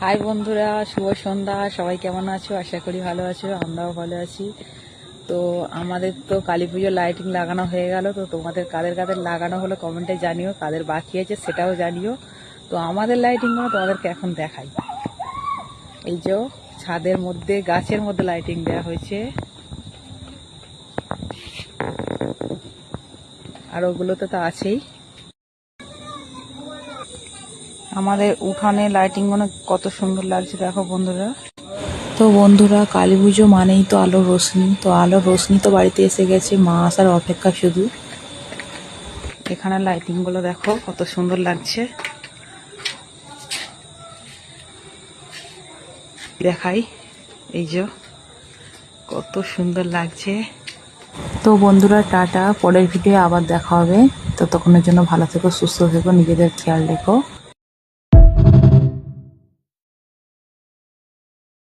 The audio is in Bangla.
হাই বন্ধুরা, শুভ সন্ধ্যা। সবাই কেমন আছো? আশা করি ভালো আছো, আমরাও ভালো আছি। তো আমাদের তো কালী পুজোর লাইটিং লাগানো হয়ে গেল। তো তোমাদের কাদের কাদের লাগানো হলো কমেন্টে জানিও, কাদের বাকি আছে সেটাও জানিও। তো আমাদের লাইটিংগুলো তোমাদেরকে এখন দেখাই। এই যে ছাদের মধ্যে গাছের মধ্যে লাইটিং দেওয়া হয়েছে, আর ওগুলোতে তো আছেই। আমাদের উঠানে লাইটিংগুলো কত সুন্দর লাগছে দেখো বন্ধুরা। তো বন্ধুরা, কালী পুজো মানেই তো আলোর রোশনি। তো আলোর রোশনি তো বাড়িতে এসে গেছে, মা আসার অপেক্ষা শুধু। এখানে লাইটিং গুলো দেখো কত সুন্দর লাগছে। দেখাই, এই যে কত সুন্দর লাগছে। তো বন্ধুরা, টাটা, পরের ভিডিও আবার দেখা হবে। ততক্ষণের জন্য ভালো থেকো, সুস্থ থেকো, নিজেদের খেয়াল রেখো।